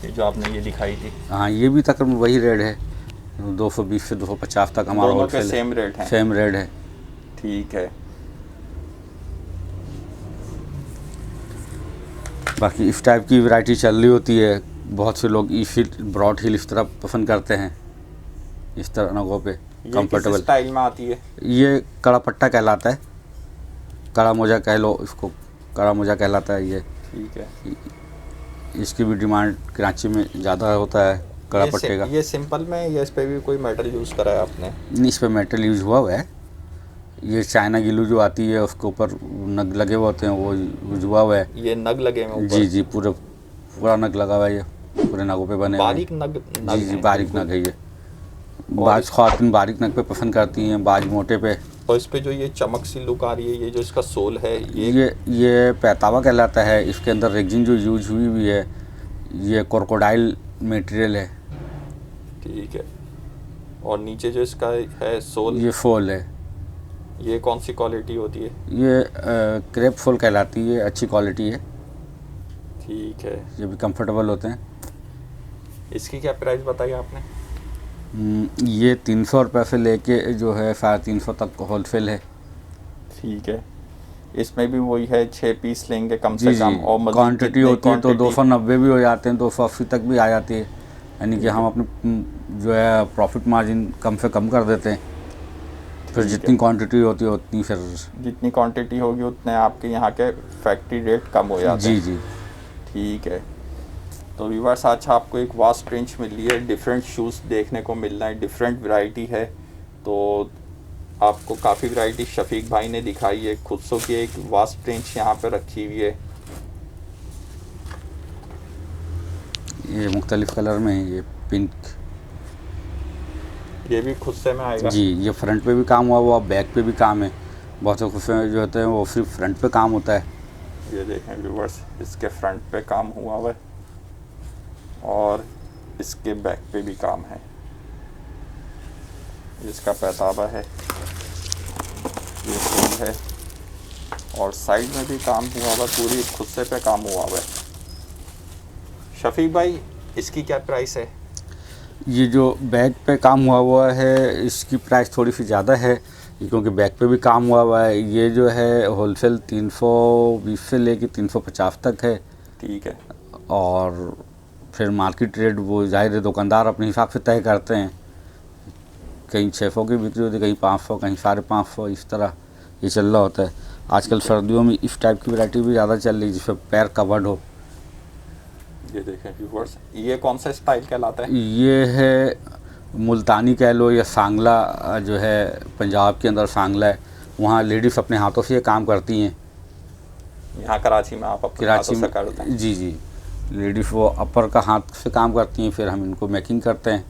ये जो आपने ये दिखाई थी, हाँ, ये भी तकरीबन वही रेट है, 220 से 250 तक हमारा दोनों के होलसेल है। सेम रेट हैं? सेम रेट है। ठीक है। बाकी इस टाइप की वैरायटी चल रही होती है, बहुत से लोग ईफिल, ब्रॉड हिल इस तरह पसंद करते हैं, इस तरह नगों पे ये किस कंफर्टेबल। स्टाइल में आती है? ये कड़ा पट्टा कहलाता है, कड़ा मोजा कह लो इसको, कड़ा मोजा कहलाता है ये। ठीक है। इसकी भी डिमांड कराची में ज़्यादा होता है कड़ा पट्टे का। ये सिंपल में, या इस पे भी कोई मेटल यूज़ करा है आपने? नहीं, इस पर मेटल यूज हुआ है। ये चाइना गिलू जो आती है उसके ऊपर नग लगे हुए होते हैं, वो यूज हुआ है। ये नग लगे हुए ऊपर? जी जी, पूरा नग लगा हुआ है, ये पूरे नगों पे बने हुए हैं। बारीक नग जी जी, हैं बारीक बिल्कुल। नग है ये। बाज ख़वातीन बारीक नग पे पसंद करती हैं, बाज मोटे पे। और इस पे जो ये चमक सी लुक आ रही है, ये जो इसका सोल है, ये पैतावा कहलाता है। इसके अंदर रेजिन जो यूज हुई हुई है, ये क्रोकोडाइल मटेरियल है। ठीक है। और नीचे जो इसका है सोल, ये फोल है। ये कौन सी क्वालिटी होती है? ये क्रेप फोल कहलाती है, अच्छी क्वालिटी है। ठीक है। ये भी कंफर्टेबल होते हैं। इसकी क्या प्राइस बताई आपने? ये 300 रुपये से लेके जो है 350 तक होलसेल है। ठीक है। इसमें भी वही है, 6 पीस लेंगे कम जी से जी, कम, और मज़ीद क्वांटिटी कितनी होती है तो quantity? 290 भी हो जाते हैं, 280 तक भी आ जाती है। यानी कि हम अपने जो है प्रॉफिट मार्जिन कम से कम कर देते हैं। फिर जितनी क्वांटिटी होती है उतनी फिर। जितनी क्वांटिटी होगी उतने आपके यहाँ के फैक्ट्री रेट कम हो जाते जी हैं। जी। ठीक है। तो व्यूअर्स, आज आपको एक वास्ट रेंज मिल रही है, डिफरेंट शूज़ देखने को मिल रहे हैं, डिफरेंट वैरायटी है। तो आपको काफ़ी वैरायटी शफीक भाई ने दिखाई है, खुद सो की एक वास्ट रेंज यहाँ पे रखी हुई है। ये मुख्तलिफ कलर में है, ये पिंक। ये भी खुद से में आएगा? जी, ये फ्रंट पे भी काम हुआ हुआ, बैक पे भी काम है। बहुत से खुद से जो होते हैं वो सिर्फ फ्रंट पे काम होता है। ये देखें व्यूअर्स, इसके फ्रंट पे काम हुआ हुआ है और इसके बैक पे भी काम है। इसका पैताबा है, ये फूल है, और साइड में भी काम हुआ हुआ, पूरी खुद से पे काम हुआ हुआ है। शफीक भाई इसकी क्या प्राइस है? ये जो बैग पे काम हुआ है इसकी प्राइस थोड़ी सी ज़्यादा है, क्योंकि बैग पे भी काम हुआ है। ये जो है होलसेल 320 से लेके 350 तक है। ठीक है। और फिर मार्केट रेट वो जाहिर है दुकानदार अपने हिसाब से तय करते हैं। कहीं 600 की बिक्री होती है, कहीं 500, कहीं 550, इस तरह ये चल रहा होता है। आजकल सर्दियों में इस टाइप की वैरायटी भी ज़्यादा चल रही है जिसमें पैर कवर्ड हो। ये देखें व्यूअर्स, ये कौन सा स्टाइल कहलाता है? ये है मुल्तानी कह लो या सांगला, जो है पंजाब के अंदर सांगला है, वहाँ लेडीज़ अपने हाथों से ये काम करती हैं। यहाँ कराची में आप अपने कराची हाथों में से करते हैं? जी जी, लेडीज़ वो अपर का हाथ से काम करती हैं, फिर हम इनको मेकिंग करते हैं।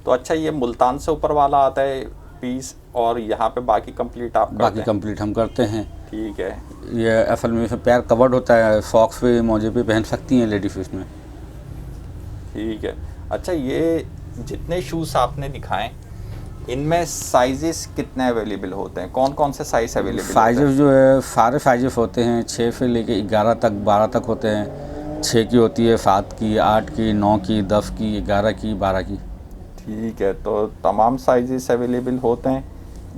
तो अच्छा, ये मुल्तान से ऊपर वाला आता है पीस, और यहाँ पे बाकी कंप्लीट आप करते बाकी हैं? कंप्लीट हम करते हैं। ठीक है। ये असल में इसमें पैर कवर्ड होता है, सॉक्स पे मोजे पे पहन सकती हैं लेडीज़ इसमें। ठीक है। अच्छा, ये जितने शूज़ आपने दिखाएं इनमें साइजेस कितने अवेलेबल होते हैं? कौन कौन से साइज अवेलेबल होते हैं? साइजेस जो है सारे साइजेस होते हैं, 6 से लेके 11 तक 12 तक होते हैं। 6 की होती है, 7 की, 8 की, 9 की, 10 की, 11 की, 12 की। ठीक है, तो तमाम साइजेस अवेलेबल होते हैं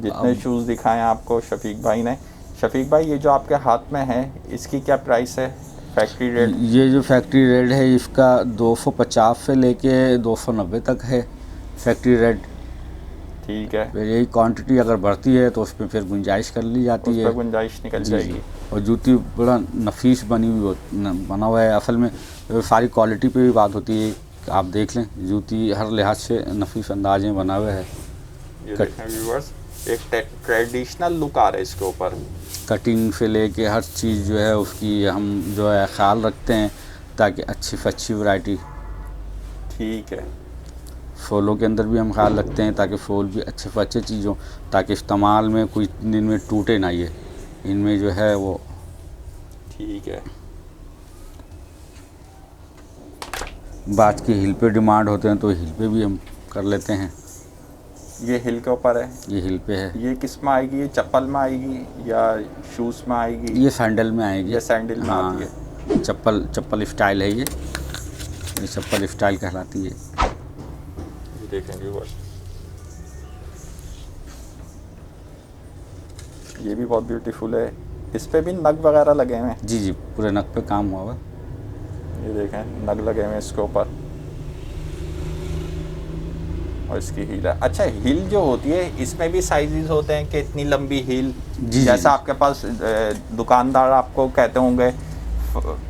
जितने शूज़ दिखाएं आपको शफीक भाई ने। शफीक भाई, ये जो आपके हाथ में है इसकी क्या प्राइस है, फैक्ट्री रेट? ये जो फैक्ट्री रेट है इसका 250 से लेके 290 तक है फैक्ट्री रेट। ठीक है। फिर यही क्वांटिटी अगर बढ़ती है तो उसमें फिर गुंजाइश कर ली जाती उस है। पर गुंजाइश निकल जी, जाएगी। जी। और जूती बड़ा नफीस बना हुआ है। असल में सारी क्वालिटी पे भी बात होती है, आप देख लें जूती हर लिहाज से नफीस अंदाज में बना हुआ है। ये देखें व्यूअर्स, एक ट्रेडिशनल लुक आ रहा है इसके ऊपर। कटिंग से लेके हर चीज़ जो है उसकी हम जो है ख्याल रखते हैं ताकि अच्छी से अच्छी वैरायटी। ठीक है। फूलों के अंदर भी हम ख्याल रखते हैं ताकि फूल भी अच्छे से अच्छे चीज़ हो, ताकि इस्तेमाल में कोई दिन में टूटे ना ये। इनमें जो है वो ठीक है। बात की हिल पे डिमांड होते हैं तो हिल पे भी हम कर लेते हैं। ये हिल के ऊपर है? ये हिल पे है। ये किस में आएगी? ये चप्पल में आएगी या शूज़ में आएगी? ये सैंडल में आएगी। ये सैंडल में आती है। चप्पल स्टाइल है ये चप्पल स्टाइल कहलाती है। ये देखें व्यूअर्स, ये भी बहुत ब्यूटीफुल है। इस पे भी नग वगैरह लगे हुए हैं? जी जी, पूरे नग पे काम हुआ है। ये देखें नग लगे हुए हैं इसके ऊपर, और इसकी हील है। अच्छा, हील जो होती है इसमें भी साइजेस होते हैं कि इतनी लंबी हील? जी, जैसा जी। आपके पास दुकानदार आपको कहते होंगे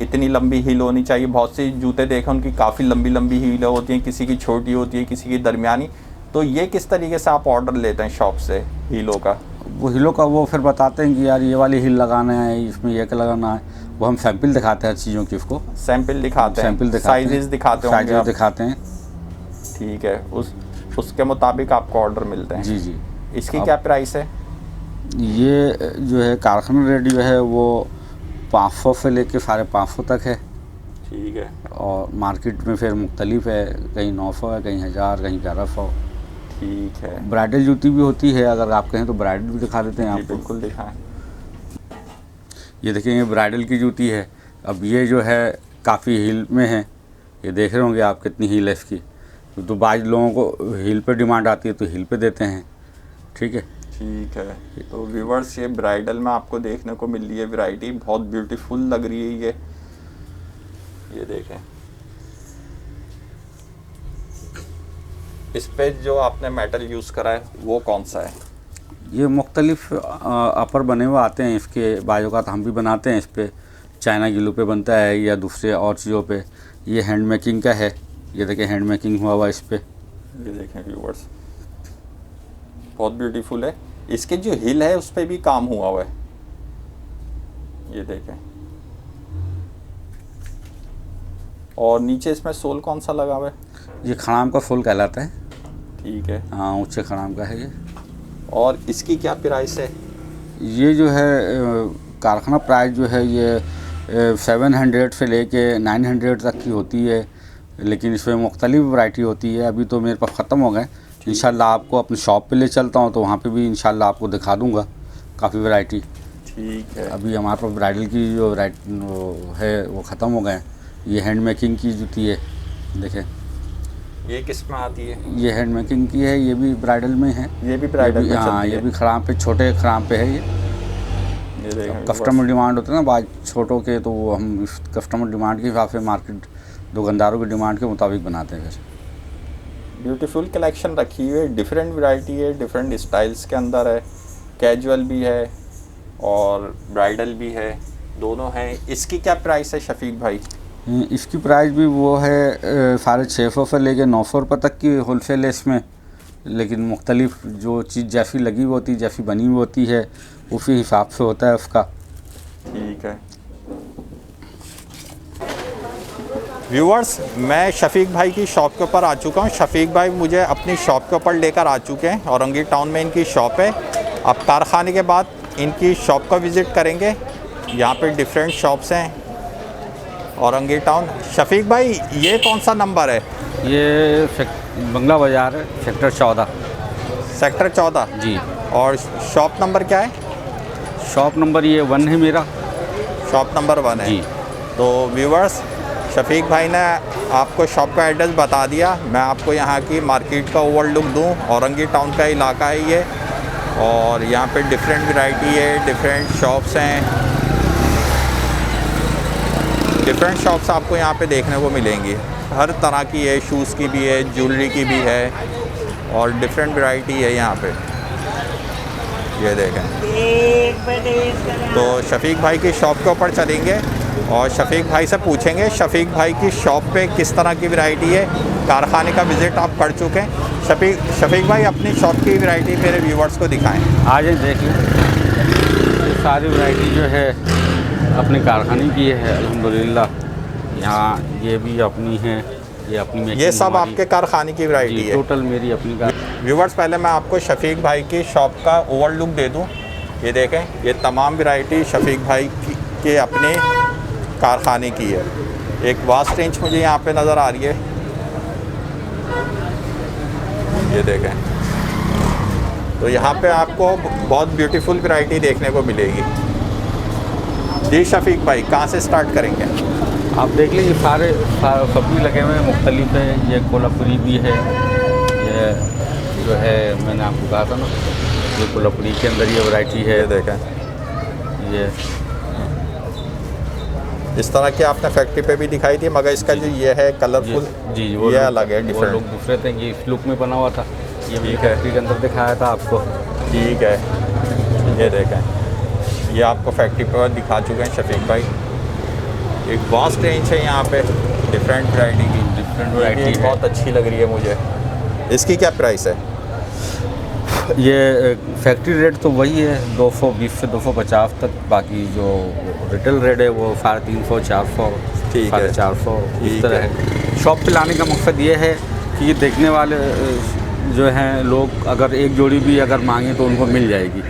इतनी लंबी हील होनी चाहिए। बहुत से जूते देखे उनकी काफ़ी लंबी लंबी हील होती हैं, किसी की छोटी होती है, किसी की दरमियानी। तो ये किस तरीके से आप ऑर्डर लेते हैं शॉप से हीलों का? वो हीलों का वो फिर बताते हैं कि यार ये वाली हील लगाना है, इसमें ये लगाना है। वो हम सैंपल दिखाते हैं हर चीज़ों की, उसको सैंपल दिखाते हैं, सैंपल दिखाते साइजेस दिखाते होंगे साइजेस आप? दिखाते हैं। ठीक है, उसके मुताबिक आपको ऑर्डर मिलते हैं। जी जी। इसकी क्या प्राइस है? ये जो है कारखाना रेट जो है वो 500 से लेके 550 तक है। ठीक है। और मार्केट में फिर मुख्तलिफ है, कहीं 900 है, कहीं 1000, कहीं 1100। ठीक है। ब्राइडल जूती भी होती है, अगर आप कहें तो ब्राइडल भी दिखा देते हैं जी आपको। बिल्कुल दिखाएं। ये देखिए, ये ब्राइडल की जूती है। अब ये जो है काफ़ी हील में है, ये देख रहे होंगे आप कितनी हील है इसकी। तो बाज़ लोगों को हील पे डिमांड आती है तो हील पे देते हैं। ठीक है। ठीक है, तो व्यूवर्स ये ब्राइडल में आपको देखने को मिल रही है वैरायटी, बहुत ब्यूटीफुल लग रही है ये देखें। इस पे जो आपने मेटल यूज़ करा है वो कौन सा है? ये मुख्तलिफ अपर बने हुए आते हैं इसके, बाजू का हम भी बनाते हैं इस पर। चाइना गिलू पे बनता है या दूसरे और चीज़ों पे। ये हैंड मेकिंग का है, ये देखिए हैंड मेकिंग हुआ हुआ इस पर। ये देखें व्यूवर्स, बहुत ब्यूटीफुल है। इसके जो हिल है उस पर भी काम हुआ हुआ है, ये देखें। और नीचे इसमें सोल कौन सा लगा हुआ है? ये खड़ाम का फूल कहलाता है। ठीक है। हाँ, ऊँचे खड़ाम का है ये। और इसकी क्या प्राइस है? ये जो है कारखाना प्राइस जो है ये 700 से लेके 900 तक की होती है, लेकिन इसमें मुख्तलिफ वैरायटी होती है। अभी तो मेरे पास ख़त्म हो गए। इंशाल्लाह आपको अपने शॉप पे ले चलता हूँ तो वहाँ पे भी इंशाल्लाह आपको दिखा दूँगा काफ़ी वैरायटी। ठीक है। अभी हमारे पास ब्राइडल की जो है वो ख़त्म हो गए हैं। ये हैंड मेकिंग की जूती है, देखें ये किस में आती है? ये हैंड मेकिंग की है, ये भी ब्राइडल में है। ये भी ब्राइडल में हाँ, चलती ये है। भी खराम पे, छोटे खराम पे है ये। ये देखें कस्टमर डिमांड होते हैं ना बाज छोटों के, तो वो हम इस कस्टमर डिमांड के हिसाब से मार्केट दुकानदारों की डिमांड के मुताबिक बनाते हैं फिर। ब्यूटीफुल कलेक्शन रखी हुई है, डिफरेंट वैरायटी है, डिफरेंट स्टाइल्स के अंदर है, कैजुअल भी है और ब्राइडल भी है, दोनों हैं। इसकी क्या प्राइस है शफीक भाई? इसकी प्राइस भी वो है 650 से लेके 900 रुपये तक की होलसेल है इसमें, लेकिन मुख्तलिफ जो चीज़ जैसी लगी हुई होती है, जैसी बनी हुई होती है, उसी हिसाब से होता है उसका। ठीक है व्यूअर्स, मैं शफीक भाई की शॉप के ऊपर आ चुका हूँ। शफीक भाई मुझे अपनी शॉप के ऊपर लेकर आ चुके हैं। औरंगी टाउन में इनकी शॉप है। अब कारखाने के बाद इनकी शॉप का विज़िट करेंगे। यहाँ पे डिफरेंट शॉप्स हैं औरंगी टाउन। शफीक भाई ये कौन सा नंबर है? ये बंगला बाज़ार है, सेक्टर 14। सेक्टर 14 जी। और शॉप नंबर क्या है? शॉप नंबर ये 1 है मेरा। शॉप नंबर 1 है जी। तो व्यूअर्स, शफीक भाई ने आपको शॉप का एड्रेस बता दिया। मैं आपको यहाँ की मार्केट का ओवरलुक दूँ। औरंगी टाउन का इलाका है ये, और यहाँ पे डिफरेंट वैरायटी है, डिफरेंट शॉप्स हैं। डिफरेंट शॉप्स आपको यहाँ पे देखने को मिलेंगी, हर तरह की है, शूज़ की भी है, ज्वेलरी की भी है, और डिफरेंट वैरायटी है यहाँ पे। ये देखें। तो शफीक भाई की शॉप के ऊपर चलेंगे और शफीक भाई से पूछेंगे शफीक भाई की शॉप पे किस तरह की वैरायटी है। कारखाने का विज़िट आप कर चुके हैं। शफीक भाई अपनी शॉप की वैरायटी मेरे व्यूवर्स को दिखाएं। आ जाए देख लें। ये सारी वैरायटी जो है अपने कारखाने की है अल्हम्दुलिल्लाह। यहाँ ये भी अपनी है, ये अपनी मेकिंग ये सब हमारी। आपके कारखाने की वैरायटी है? टोटल मेरी अपनी व्यूवर्स, पहले मैं आपको शफीक भाई की शॉप का ओवरलुक दे दूं। ये देखें, ये तमाम वैरायटी शफीक भाई के अपने कारखाने की है। एक वास्ट रेंज मुझे यहाँ पे नज़र आ रही है। ये देखें, तो यहाँ पे आपको बहुत ब्यूटीफुल वैरायटी देखने को मिलेगी। जी शफीक भाई, कहाँ से स्टार्ट करेंगे? आप देख लीजिए, सारे सब भी लगे हुए हैं, मुख्तलिफ है। ये कोल्हापुरी भी है, ये जो है मैंने आपको कहा था ना, ये कोल्हापुरी के अंदर ये वैरायटी है। ये देखें, ये इस तरह की आपने फैक्ट्री पे भी दिखाई थी, मगर इसका जो ये है कलरफुल, जी ये अलग है, वो डिफरेंट। लोग दूसरे थे, ये इस लुक में बना हुआ था। ये भी ठीक है। फैक्ट्री के अंदर दिखाया था आपको। ठीक है, ये देखें, ये आपको फैक्ट्री पर दिखा चुके हैं शफीक भाई। एक वास्ट रेंज है यहाँ पे, डिफरेंट वैरायटी की। डिफरेंट ये वैरायटी है। बहुत अच्छी लग रही है मुझे। इसकी क्या प्राइस है? ये फैक्ट्री रेट तो वही है 220 से 250 तक। बाकी जो रिटेल रेट है वो 350, 400, ठीक है। 450 ठीक इस तरह है। शॉप पे लाने का मकसद ये है कि ये देखने वाले जो हैं लोग, अगर एक जोड़ी भी अगर मांगे तो उनको मिल जाएगी,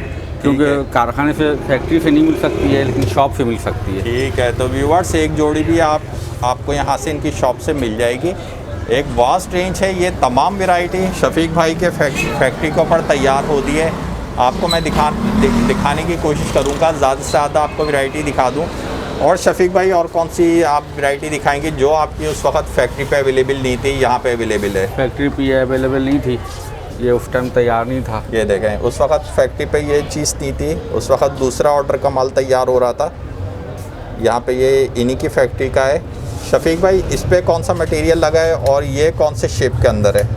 क्योंकि कारखाने से, फैक्ट्री से नहीं मिल सकती है, लेकिन शॉप से मिल सकती है। ठीक है, तो व्यूवर्स, एक जोड़ी भी आपको यहाँ से इनकी शॉप से मिल जाएगी। एक वास्ट रेंज है, ये तमाम वैरायटी शफीक भाई के फैक्ट्री के ऊपर तैयार होती है। आपको मैं दिखाने की कोशिश करूँगा, ज़्यादा से ज़्यादा आपको वैरायटी दिखा दूँ। और शफीक भाई, और कौन सी आप वैरायटी दिखाएंगे जो आपकी उस वक्त फैक्ट्री पे अवेलेबल नहीं थी, यहाँ पे अवेलेबल है? फैक्ट्री पे ये अवेलेबल नहीं थी, ये उस टाइम तैयार नहीं था। ये देखें, उस वक्त फैक्ट्री पे ये चीज़ नहीं थी, उस वक्त दूसरा ऑर्डर का माल तैयार हो रहा था। यहाँ पे ये इन्हीं की फैक्ट्री का है। शफीक भाई, इस पे कौन सा मटेरियल लगा है और ये कौन से शेप के अंदर है?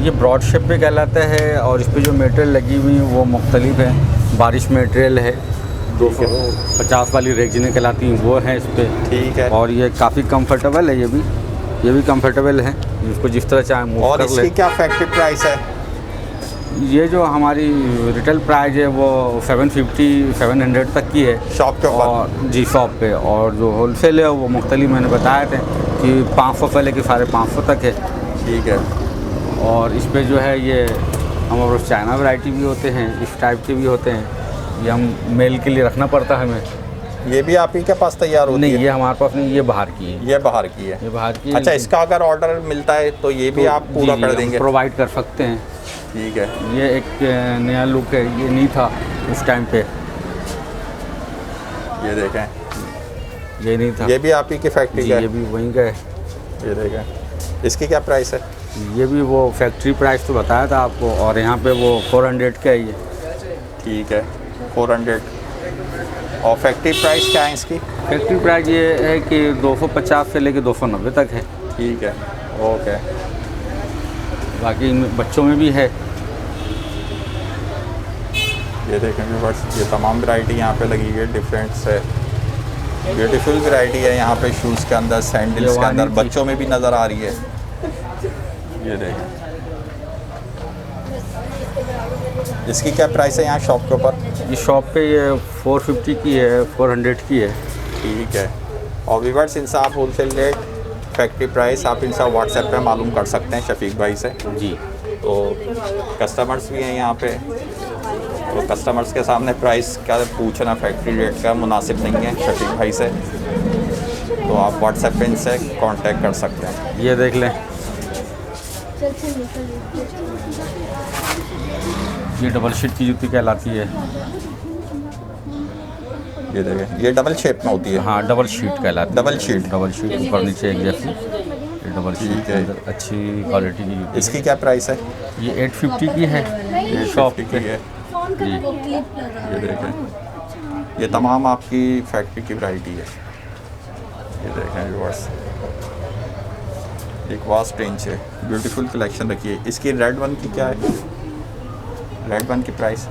ये ब्रॉड शेप पे कहलाता है, और इस पे जो मटेरियल लगी हुई है वो मुख्तलिफ है। बारिश मटेरियल है, 250 वाली रेजिनें कहलाती हैं, वो है इस पे। ठीक है। और ये काफ़ी कंफर्टेबल है, ये भी कंफर्टेबल है, इसको जिस तरह चाहे मूव और कर इसकी ले। क्या फैक्ट्री प्राइस है? ये जो हमारी रिटेल प्राइस है वो 750-700 तक की है शॉप के ऊपर? और जी शॉप पे। और जो होलसेल है वो मुख्तलिफ मैंने बताए थे कि 500 से लेकर 550 तक है। ठीक है। और इस पे जो है ये हमारे पास चाइना वैरायटी भी होते हैं, इस टाइप के भी होते हैं। ये हम मेल के लिए रखना पड़ता है हमें। ये भी आप ही के पास तैयार होती नहीं, है? ये हमारे पास नहीं, ये बाहर की है। ये बाहर की है? ये बाहर की है। अच्छा, इसका अगर ऑर्डर मिलता है तो ये भी आप पूरा कर देंगे? प्रोवाइड कर सकते हैं। ठीक है। ये एक नया लुक है, ये नहीं था उस टाइम पे। ये देखें, ये नहीं था। ये भी आप ही की फैक्ट्री जी, का ये है? भी वहीं का है। ये देखें, इसकी क्या प्राइस है? ये भी वो फैक्ट्री प्राइस तो बताया था आपको, और यहाँ पे वो 400 का है ये। ठीक है, 400। और फैक्ट्री प्राइस क्या है इसकी? फैक्ट्री प्राइस ये है कि 250 से लेके 290 तक है। ठीक है, ओके। बाकी इनमें बच्चों में भी है। ये देखें व्यूअर्स, ये तमाम वैरायटी यहाँ पे लगी है, डिफरेंट से ब्यूटीफुल वैरायटी है यहाँ पे शूज़ के अंदर, सैंडल्स के अंदर, बच्चों में भी नज़र आ रही है। ये देखें, इसकी क्या प्राइस है यहाँ शॉप के ऊपर? ये शॉप पे ये 450 की है, 400 की है। ठीक है। और व्यूअर्स, इनसे आप होलसेल रेट, फैक्ट्री प्राइस आप इनसे व्हाट्सएप पे मालूम कर सकते हैं शफीक भाई से। जी। तो कस्टमर्स भी हैं यहाँ पे, तो कस्टमर्स के सामने प्राइस क्या पूछना फैक्ट्री रेट का मुनासिब नहीं है शफीक भाई से, तो आप व्हाट्सएप पे इनसे कांटेक्ट कर सकते हैं। ये देख लें, ये डबल शीट की जूती कहलाती है। ये देखें, ये डबल शेप में होती है। हाँ, डबल शीट कहलाती है। Double sheet. डबल शीट, ऊपर नीचे एक जैसी। ये डबल शीट ठीक के है। अंदर अच्छी क्वालिटी की जूती इसकी क्या प्राइस है? है। ये 850 की है शॉप 850 पे। की है। जी। ये देखें, ये तमाम आपकी फैक्ट्री की वैरायटी है। ये देखें व्यूअर्स, एक वास्ट रेंज है, ब्यूटीफुल कलेक्शन रखी है। इसकी रेड वन की क्या है? रेड वन की प्राइस?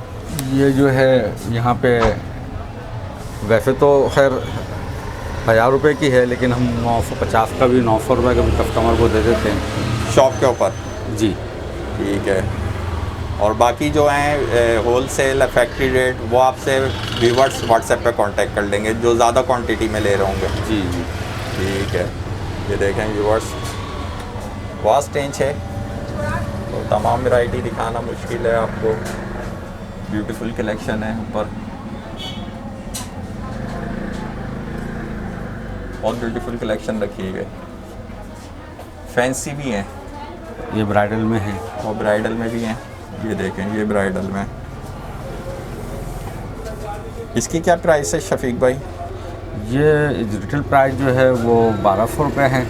ये जो है यहाँ पे वैसे तो खैर 1000 रुपये की है, लेकिन हम 950 का भी, 900 रुपये का भी कस्टमर को दे देते हैं शॉप के ऊपर? जी। ठीक है। और बाकी जो हैं होलसेल फैक्ट्री रेट, वो आपसे व्यूवर्स व्हाट्सएप पे कांटेक्ट कर लेंगे जो ज़्यादा क्वांटिटी में ले रहे होंगे। जी जी। ठीक है। ये देखें व्यूवर्स, वास्ट रेंज है, तो तमाम वैरायटी दिखाना मुश्किल है आपको। ब्यूटीफुल कलेक्शन है ऊपर, बहुत ब्यूटीफुल कलेक्शन रखी है। फैंसी भी हैं ये ब्राइडल में है। और ब्राइडल में भी हैं। ये देखें, ये ब्राइडल में। इसकी क्या प्राइस है शफीक भाई? ये रिटेल प्राइस जो है वो 1200 रुपये है।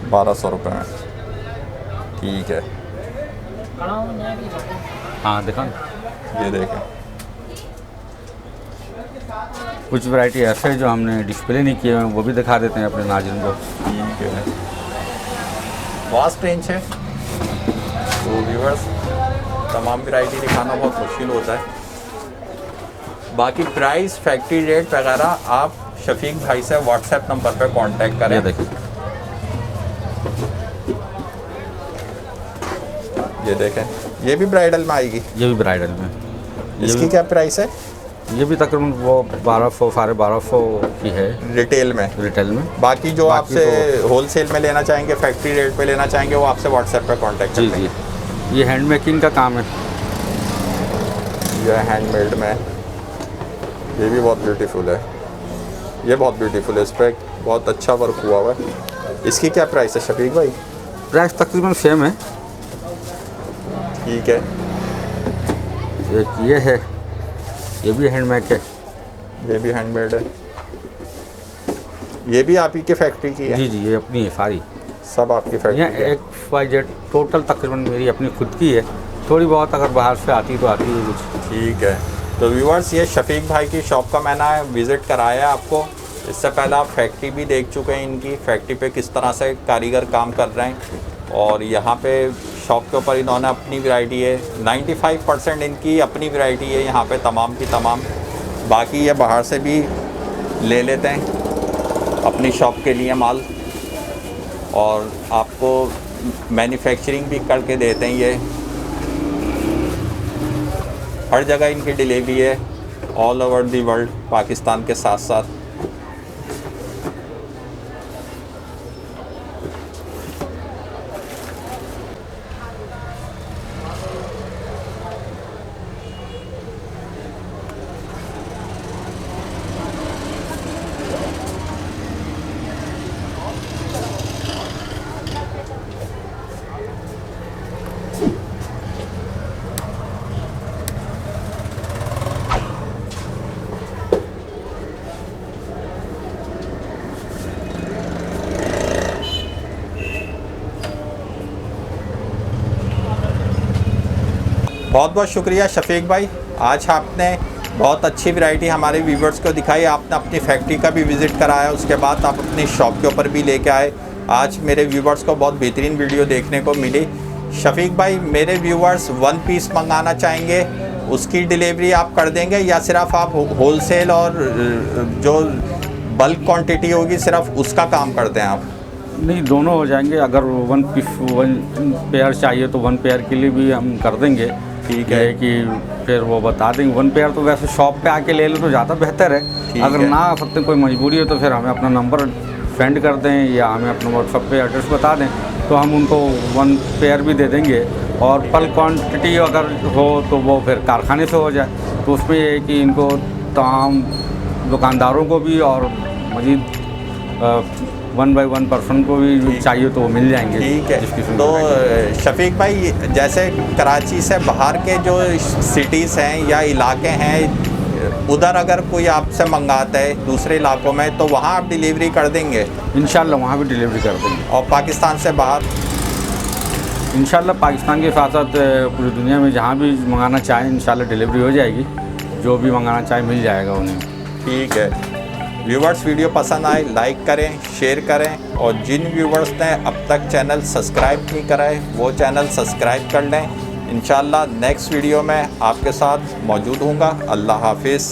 1200 रुपये में। ठीक है। हाँ, देखा ना। ये देखें, कुछ वैरायटी ऐसे हैं जो हमने डिस्प्ले नहीं किए हैं, वो भी दिखा देते हैं अपने नाज़रीन को। ठीक है। वास्ट रेंज है, तो व्यूअर्स तमाम वैरायटी दिखाना बहुत मुश्किल होता है। बाकी प्राइस, फैक्ट्री रेट वगैरह आप शफीक भाई से व्हाट्सएप नंबर पर कांटेक्ट करें। ये देखें, ये देखें, ये भी ब्राइडल में आएगी? ये भी ब्राइडल में। इसकी क्या प्राइस है? ये भी तकरीबन वो 1200, 1250 की है रिटेल में। रिटेल में। बाकी जो बाकी आपसे होलसेल में लेना चाहेंगे, फैक्ट्री रेट पे लेना चाहेंगे, वो आपसे व्हाट्सएप पे कांटेक्ट जी करेंगे। जी। ये हैंड मेकिंग का काम है। ये हैंडमेड में, ये भी बहुत ब्यूटीफुल है। ये बहुत ब्यूटीफुल है, इस पर बहुत अच्छा वर्क हुआ हुआ है। इसकी क्या प्राइस है शफीक भाई? प्राइस तकरीबन सेम है। ठीक है। एक ये है, ये भी हैंडमेड है। ये भी हैंडमेड है। ये भी आप ही के फैक्ट्री की है? जी जी, ये अपनी है सारी। सब आपकी फैक्ट्री ये की है? XYZ टोटल तकरीबन मेरी अपनी खुद की है। थोड़ी बहुत अगर बाहर से आती तो आती है कुछ। ठीक है। तो व्यूअर्स, ये शफीक भाई की शॉप का मैंने विज़िट कराया आपको। इससे पहले आप फैक्ट्री भी देख चुके हैं इनकी, फैक्ट्री पे किस तरह से कारीगर काम कर रहे हैं। और यहाँ पे शॉप के ऊपर इन्होंने अपनी वैरायटी है, 95% इनकी अपनी वैरायटी है यहाँ पे तमाम की तमाम। बाकी ये बाहर से भी ले लेते हैं अपनी शॉप के लिए माल, और आपको मैन्युफैक्चरिंग भी करके देते हैं। ये हर जगह इनकी डिलीवरी है, all over the world, Pakistan के साथ साथ। बहुत बहुत शुक्रिया शफीक भाई, आज आपने बहुत अच्छी वैरायटी हमारे व्यूवर्स को दिखाई। आपने अपनी फैक्ट्री का भी विज़िट कराया, उसके बाद आप अपनी शॉप के ऊपर भी लेके आए। आज मेरे व्यूवर्स को बहुत बेहतरीन वीडियो देखने को मिली। शफीक भाई, मेरे व्यूवर्स 1 पीस मंगाना चाहेंगे, उसकी डिलीवरी आप कर देंगे या सिर्फ आप होलसेल और जो बल्क क्वांटिटी होगी सिर्फ उसका काम करते हैं आप? नहीं, दोनों हो जाएंगे। अगर 1 पेयर चाहिए तो 1 पेयर के लिए भी हम कर देंगे। ठीक है कि फिर वो बता देंगे। 1 पेयर तो वैसे शॉप पे आके ले लो तो ज़्यादा बेहतर है। अगर ना आ सकते कोई मजबूरी है तो फिर हमें अपना नंबर सेंड कर दें या हमें अपना व्हाट्सएप पे एड्रेस बता दें तो हम उनको 1 पेयर भी दे देंगे। और बल्क क्वांटिटी अगर हो तो वो फिर कारखाने से हो जाए, तो उसमें ये है कि इनको तमाम दुकानदारों को भी और मज़ीद 1 बाय 1 पर्सन को भी चाहिए तो वो मिल जाएंगे। ठीक है। जिसकी तो सुविधा शफीक भाई, जैसे कराची से बाहर के जो सिटीज़ हैं या इलाके हैं, उधर अगर कोई आपसे मंगाता है दूसरे इलाकों में तो वहाँ आप डिलीवरी कर देंगे? इंशाल्लाह वहाँ भी डिलीवरी कर देंगे। और पाकिस्तान से बाहर? इंशाल्लाह पाकिस्तान के साथ साथ पूरी दुनिया में जहाँ भी मंगाना चाहें इंशाल्लाह डिलीवरी हो जाएगी। जो भी मंगाना चाहे मिल जाएगा उन्हें। ठीक है। व्यूवर्स, वीडियो पसंद आए लाइक करें, शेयर करें, और जिन व्यूवर्स ने अब तक चैनल सब्सक्राइब नहीं करा है वो चैनल सब्सक्राइब कर लें। इंशाल्लाह नेक्स्ट वीडियो में आपके साथ मौजूद हूँगा। अल्लाह हाफिज़।